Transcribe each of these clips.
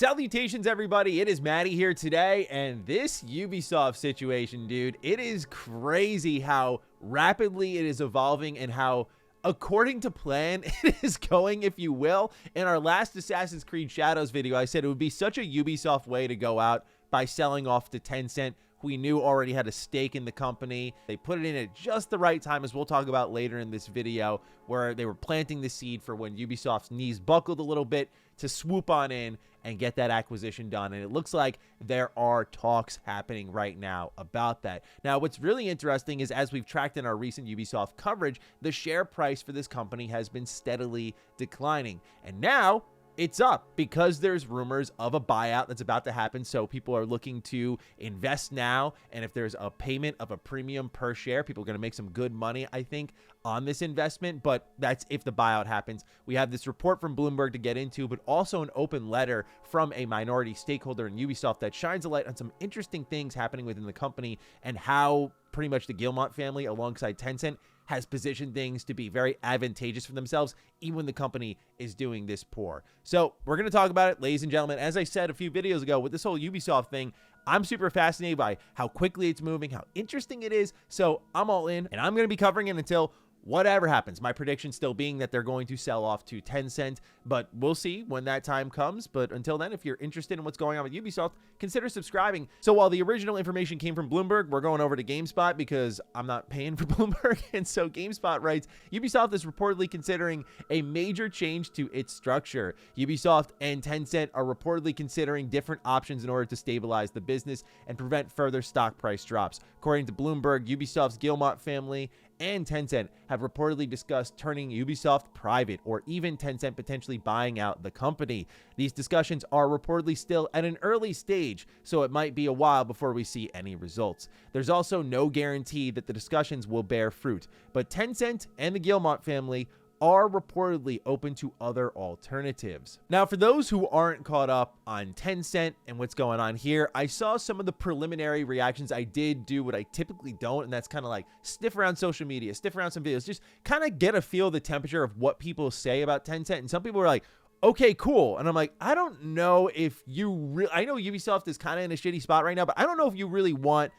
Salutations, everybody. It is Matty here today, and this Ubisoft situation, dude, it is crazy how rapidly it is evolving and how, according to plan, it is going, if you will. In our last Assassin's Creed Shadows video, I said it would be such a Ubisoft way to go out by selling off to Tencent, who we knew already had a stake in the company. They put it in at just the right time, as we'll talk about later in this video, where they were planting the seed for when Ubisoft's knees buckled a little bit to swoop on in and get that acquisition done. And it looks like there are talks happening right now about that. Now, what's really interesting is, as we've tracked in our recent Ubisoft coverage, the share price for this company has been steadily declining. And now it's up because there's rumors of a buyout that's about to happen. So people are looking to invest now. And if there's a payment of a premium per share, people are going to make some good money, I think, on this investment. But that's if the buyout happens. We have this report from Bloomberg to get into, but also an open letter from a minority stakeholder in Ubisoft that shines a light on some interesting things happening within the company and how pretty much the Guillemot family alongside Tencent has positioned things to be very advantageous for themselves, even when the company is doing this poor. So we're going to talk about it, ladies and gentlemen. As I said a few videos ago, with this whole Ubisoft thing, I'm super fascinated by how quickly it's moving, how interesting it is. So I'm all in, and I'm going to be covering it until whatever happens. My prediction still being that they're going to sell off to Tencent, but we'll see when that time comes. But until then, if you're interested in what's going on with Ubisoft, consider subscribing. So while the original information came from Bloomberg, we're going over to GameSpot because I'm not paying for Bloomberg. And so GameSpot writes, Ubisoft is reportedly considering a major change to its structure. Ubisoft and Tencent are reportedly considering different options in order to stabilize the business and prevent further stock price drops. According to Bloomberg, Ubisoft's Guillemot family and Tencent have reportedly discussed turning Ubisoft private, or even Tencent potentially buying out the company. These discussions are reportedly still at an early stage, so it might be a while before we see any results. There's also no guarantee that the discussions will bear fruit, but Tencent and the Guillemot family are reportedly open to other alternatives. Now, for those who aren't caught up on Tencent and what's going on here, I saw some of the preliminary reactions. I did do what I typically don't, and that's kind of like sniff around social media, sniff around some videos, just kind of get a feel of the temperature of what people say about Tencent. And some people are like, okay, cool. And I'm like, I don't know if you really, I know Ubisoft is kind of in a shitty spot right now, but I don't know if you really want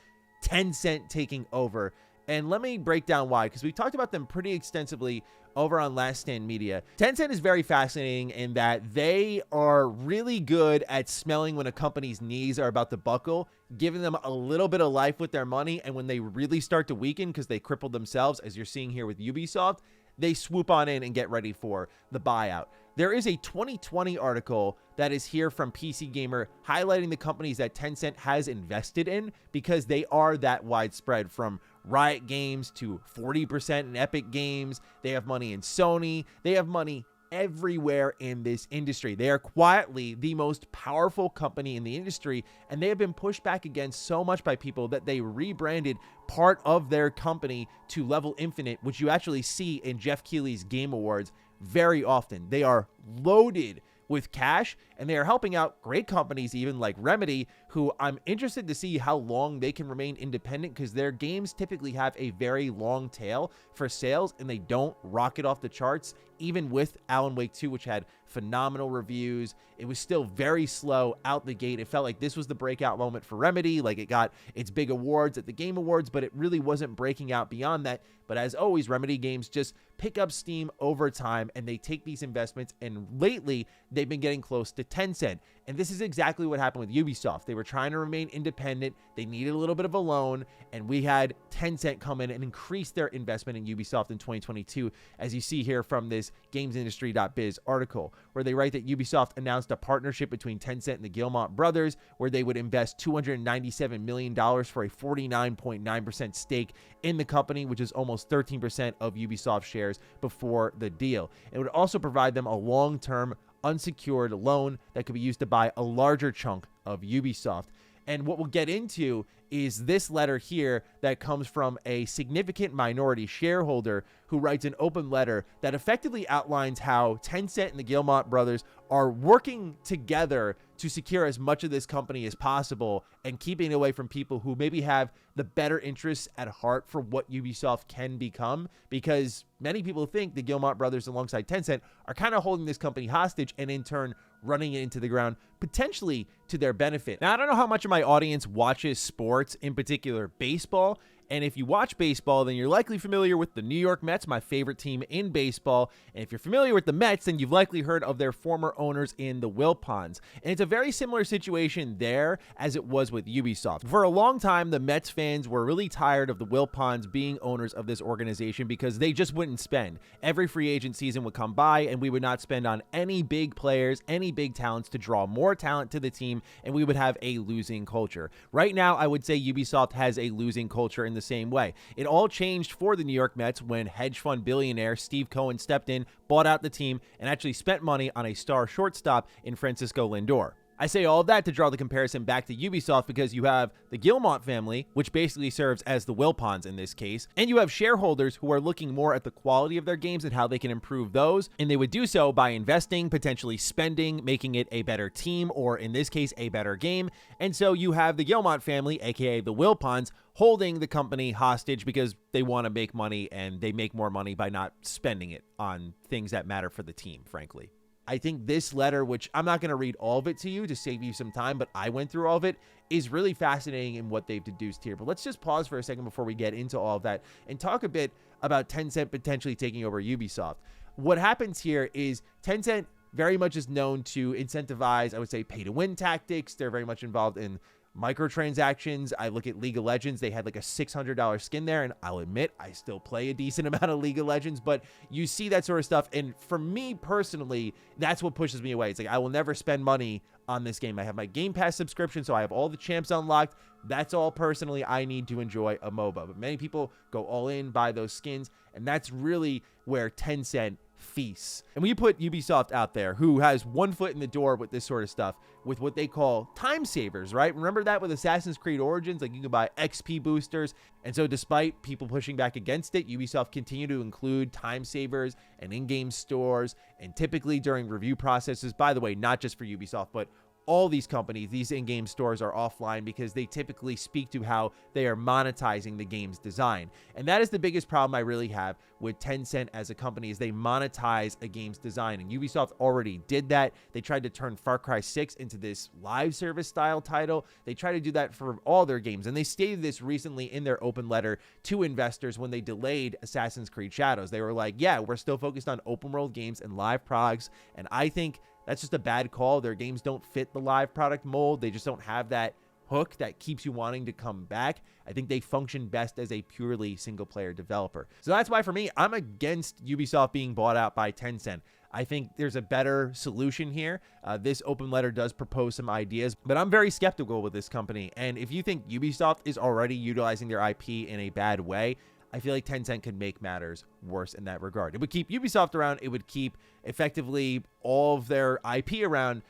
Tencent taking over. And let me break down why, because we talked about them pretty extensively over on Last Stand Media. Tencent is very fascinating in that they are really good at smelling when a company's knees are about to buckle, giving them a little bit of life with their money. And when they really start to weaken because they crippled themselves, as you're seeing here with Ubisoft, they swoop on in and get ready for the buyout. There is a 2020 article that is here from PC Gamer highlighting the companies that Tencent has invested in because they are that widespread, from Riot Games to 40% in Epic Games. They have money in Sony. They have money everywhere in this industry. They are quietly the most powerful company in the industry, and they have been pushed back against so much by people that they rebranded part of their company to Level Infinite, which you actually see in Jeff Keighley's Game Awards very often. They are loaded with cash, and they are helping out great companies, even like Remedy, who I'm interested to see how long they can remain independent, because their games typically have a very long tail for sales, and they don't rocket off the charts. Even with Alan Wake 2, which had phenomenal reviews, it was still very slow out the gate. It felt like this was the breakout moment for Remedy. Like, it got its big awards at the Game Awards, but it really wasn't breaking out beyond that. But as always, Remedy games just pick up steam over time, and they take these investments, and lately they've been getting close to Tencent. And this is exactly what happened with Ubisoft. They were trying to remain independent. They needed a little bit of a loan, and we had Tencent come in and increase their investment in Ubisoft in 2022, as you see here from this gamesindustry.biz article, where they write that Ubisoft announced a partnership between Tencent and the Guillemot brothers, where they would invest $297 million for a 49.9% stake in the company, which is almost 13% of Ubisoft shares before the deal. It would also provide them a long-term unsecured loan that could be used to buy a larger chunk of Ubisoft. And what we'll get into is this letter here that comes from a significant minority shareholder who writes an open letter that effectively outlines how Tencent and the Guillemot brothers are working together to secure as much of this company as possible and keeping it away from people who maybe have the better interests at heart for what Ubisoft can become, because many people think the Guillemot brothers alongside Tencent are kind of holding this company hostage and in turn running it into the ground, potentially to their benefit. Now, I don't know how much of my audience watches sports, in particular baseball. And if you watch baseball, then you're likely familiar with the New York Mets, my favorite team in baseball. And if you're familiar with the Mets, then you've likely heard of their former owners in the Wilpons. And it's a very similar situation there as it was with Ubisoft. For a long time, the Mets fans were really tired of the Wilpons being owners of this organization because they just wouldn't spend. Every free agent season would come by and we would not spend on any big players, any big talents to draw more talent to the team, and we would have a losing culture. Right now, I would say Ubisoft has a losing culture in the same way. It all changed for the New York Mets when hedge fund billionaire Steve Cohen stepped in, bought out the team, and actually spent money on a star shortstop in Francisco Lindor. I say all of that to draw the comparison back to Ubisoft because you have the Guillemot family, which basically serves as the Wilpons in this case, and you have shareholders who are looking more at the quality of their games and how they can improve those, and they would do so by investing, potentially spending, making it a better team, or in this case, a better game. And so you have the Guillemot family, aka the Wilpons, holding the company hostage because they want to make money, and they make more money by not spending it on things that matter for the team, frankly. I think this letter, which I'm not going to read all of it to you to save you some time, but I went through all of it, is really fascinating in what they've deduced here. But let's just pause for a second before we get into all of that and talk a bit about Tencent potentially taking over Ubisoft. What happens here is Tencent very much is known to incentivize, I would say, pay-to-win tactics. They're very much involved in microtransactions. I look at League of Legends. They had like a $600 skin there, and I'll admit I still play a decent amount of League of Legends, but you see that sort of stuff. And for me personally, that's what pushes me away. It's like I will never spend money on this game. I have my Game Pass subscription, so I have all the champs unlocked. That's all personally I need to enjoy a MOBA. But many people go all in, buy those skins, and that's really where Tencent feasts. And when you put Ubisoft out there, who has one foot in the door with this sort of stuff, with what they call time savers, right? Remember that with Assassin's Creed Origins? Like you can buy XP boosters. And so despite people pushing back against it, Ubisoft continue to include time savers and in-game stores, and typically during review processes, by the way, not just for Ubisoft, but all these companies, these in-game stores are offline because they typically speak to how they are monetizing the game's design. And that is the biggest problem I really have with Tencent as a company, is they monetize a game's design. And Ubisoft already did that. They tried to turn Far Cry 6 into this live service style title. They try to do that for all their games. And they stated this recently in their open letter to investors when they delayed Assassin's Creed Shadows. They were like, yeah, we're still focused on open world games and live products. And I think that's just a bad call. Their games don't fit the live product mold. They just don't have that hook that keeps you wanting to come back. I think they function best as a purely single player developer. So that's why for me, I'm against Ubisoft being bought out by Tencent. I think there's a better solution here. This open letter does propose some ideas, but I'm very skeptical with this company. And if you think Ubisoft is already utilizing their IP in a bad way, I feel like Tencent could make matters worse in that regard. It would keep Ubisoft around. It would keep effectively all of their IP around,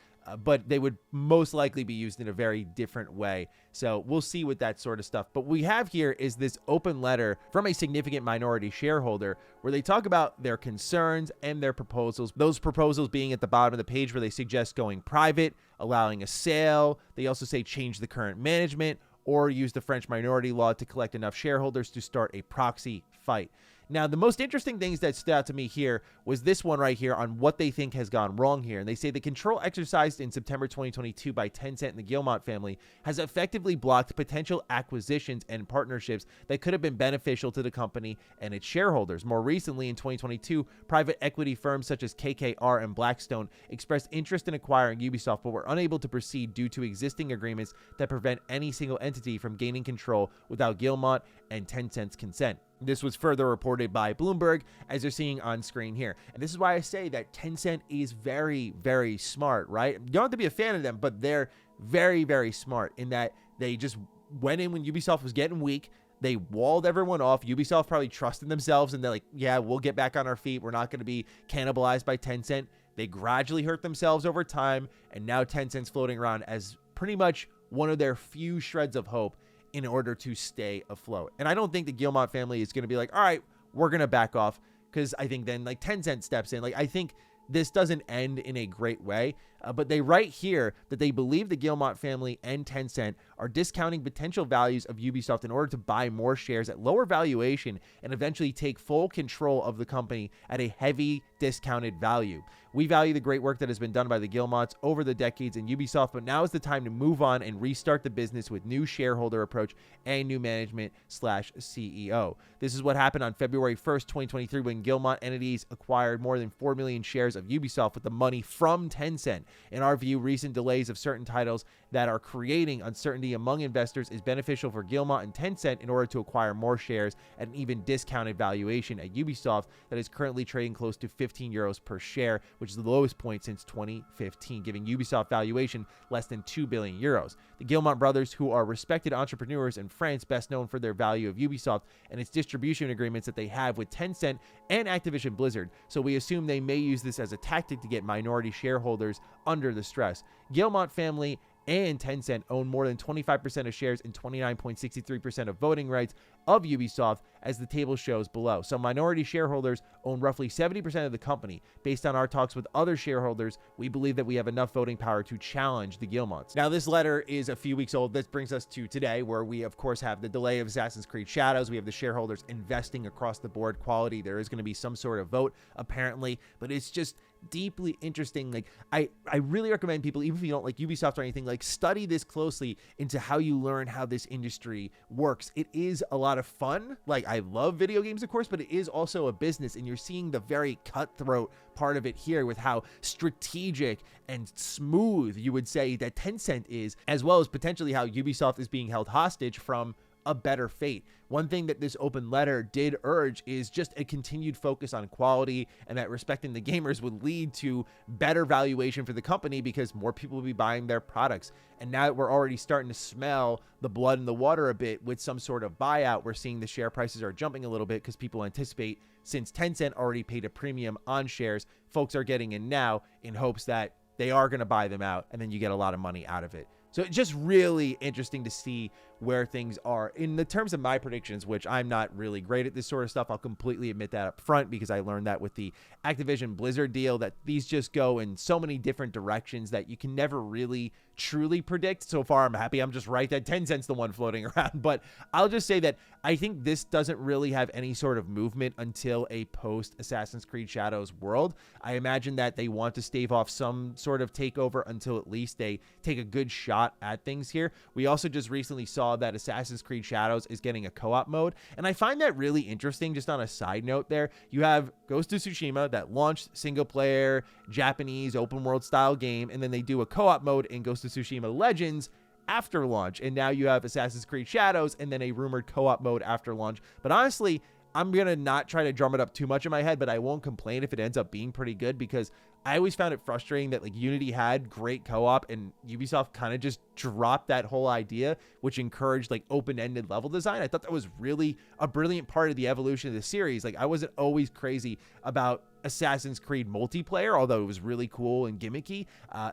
but they would most likely be used in a very different way. So we'll see with that sort of stuff. But what we have here is this open letter from a significant minority shareholder where they talk about their concerns and their proposals. Those proposals being at the bottom of the page where they suggest going private, allowing a sale. They also say change the current management, or use the French minority law to collect enough shareholders to start a proxy fight. Now, the most interesting things that stood out to me here was this one right here on what they think has gone wrong here. And they say the control exercised in September 2022 by Tencent and the Guillemot family has effectively blocked potential acquisitions and partnerships that could have been beneficial to the company and its shareholders. More recently, in 2022, private equity firms such as KKR and Blackstone expressed interest in acquiring Ubisoft, but were unable to proceed due to existing agreements that prevent any single entity from gaining control without Guillemot and Tencent's consent. This was further reported by Bloomberg, as you're seeing on screen here. And this is why I say that Tencent is very, very smart, right? You don't have to be a fan of them, but they're very, very smart in that they just went in when Ubisoft was getting weak. They walled everyone off. Ubisoft probably trusted themselves, and they're like, yeah, we'll get back on our feet. We're not going to be cannibalized by Tencent. They gradually hurt themselves over time, and now Tencent's floating around as pretty much one of their few shreds of hope in order to stay afloat. And I don't think the Guillemot family is going to be like, all right, we're going to back off, because I think then like Tencent steps in. Like, I think this doesn't end in a great way. But they write here that they believe the Guillemot family and Tencent are discounting potential values of Ubisoft in order to buy more shares at lower valuation and eventually take full control of the company at a heavy discounted value. We value the great work that has been done by the Guillemots over the decades in Ubisoft, but now is the time to move on and restart the business with new shareholder approach and new management/CEO. This is what happened on February 1st, 2023, when Guillemot entities acquired more than 4 million shares of Ubisoft with the money from Tencent. In our view, recent delays of certain titles that are creating uncertainty among investors is beneficial for Guillemot and Tencent in order to acquire more shares at an even discounted valuation at Ubisoft that is currently trading close to 15 euros per share, which is the lowest point since 2015, giving Ubisoft valuation less than 2 billion euros. The Guillemot brothers, who are respected entrepreneurs in France, best known for their value of Ubisoft and its distribution agreements that they have with Tencent and Activision Blizzard, so we assume they may use this as a tactic to get minority shareholders under the stress. Guillemot family and Tencent own more than 25% of shares and 29.63% of voting rights of Ubisoft, as the table shows below. So minority shareholders own roughly 70% of the company. Based on our talks with other shareholders, we believe that we have enough voting power to challenge the Guillemots. Now, this letter is a few weeks old. This brings us to today, where we, of course, have the delay of Assassin's Creed Shadows. We have the shareholders investing across the board quality. There is going to be some sort of vote, apparently, but it's just deeply interesting. Like, I really recommend people, even if you don't like Ubisoft or anything, like, study this closely into how you learn how this industry works. It is a lot of fun. Like, I love video games, of course, but it is also a business, and you're seeing the very cutthroat part of it here with how strategic and smooth, you would say, that Tencent is, as well as potentially how Ubisoft is being held hostage from a better fate. One thing that this open letter did urge is just a continued focus on quality, and that respecting the gamers would lead to better valuation for the company because more people will be buying their products. And now that we're already starting to smell the blood in the water a bit with some sort of buyout, we're seeing the share prices are jumping a little bit because people anticipate, since Tencent already paid a premium on shares, folks are getting in now in hopes that they are going to buy them out, and then you get a lot of money out of it. So it's just really interesting to see where things are. In the terms of my predictions, which I'm not really great at this sort of stuff, I'll completely admit that up front, because I learned that with the Activision Blizzard deal, that these just go in so many different directions that you can never really truly predict. So far, I'm happy I'm just right that Tencent's the one floating around. But I'll just say that I think this doesn't really have any sort of movement until a post Assassin's Creed Shadows world. I imagine that they want to stave off some sort of takeover until at least they take a good shot at things here. We also just recently saw that Assassin's Creed Shadows is getting a co-op mode, and I find that really interesting. Just on a side note there, you have Ghost of Tsushima that launched single player Japanese open world style game, and then they do a co-op mode in Ghost of Tsushima Legends after launch, and now you have Assassin's Creed Shadows and then a rumored co-op mode after launch. But honestly, I'm going to not try to drum it up too much in my head, but I won't complain if it ends up being pretty good, because I always found it frustrating that, like, Unity had great co-op and Ubisoft kind of just dropped that whole idea, which encouraged like open-ended level design. I thought that was really a brilliant part of the evolution of the series. Like, I wasn't always crazy about Assassin's Creed multiplayer, although it was really cool and gimmicky.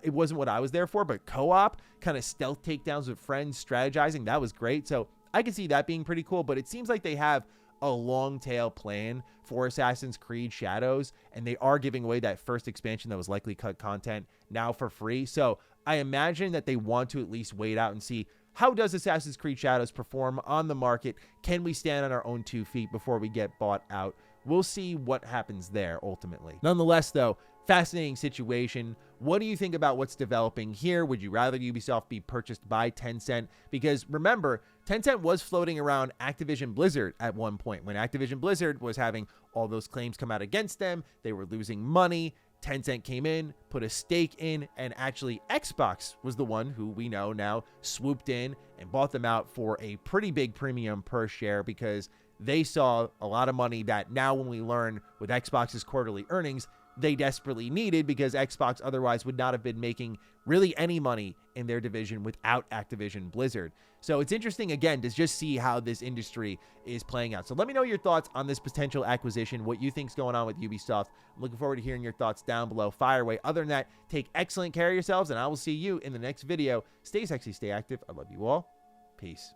It wasn't what I was there for, but co-op, kind of stealth takedowns with friends, strategizing, that was great. So I can see that being pretty cool, but it seems like they have a long tail plan for Assassin's Creed Shadows, and they are giving away that first expansion that was likely cut content now for free. So I imagine that they want to at least wait out and see, how does Assassin's Creed Shadows perform on the market? Can we stand on our own 2 feet before we get bought out? We'll see what happens there ultimately. Nonetheless, though, fascinating situation. What do you think about what's developing here? Would you rather Ubisoft be purchased by Tencent? Because remember, Tencent was floating around Activision Blizzard at one point. When Activision Blizzard was having all those claims come out against them, they were losing money. Tencent came in, put a stake in, and actually Xbox was the one who we know now swooped in and bought them out for a pretty big premium per share, because they saw a lot of money that now, when we learn with Xbox's quarterly earnings, they desperately needed, because Xbox otherwise would not have been making really any money in their division without Activision Blizzard. So it's interesting, again, to just see how this industry is playing out. So let me know your thoughts on this potential acquisition, what you think's going on with Ubisoft. I'm looking forward to hearing your thoughts down below. Fire away. Other than that, take excellent care of yourselves, and I will see you in the next video. Stay sexy, stay active. I love you all. Peace.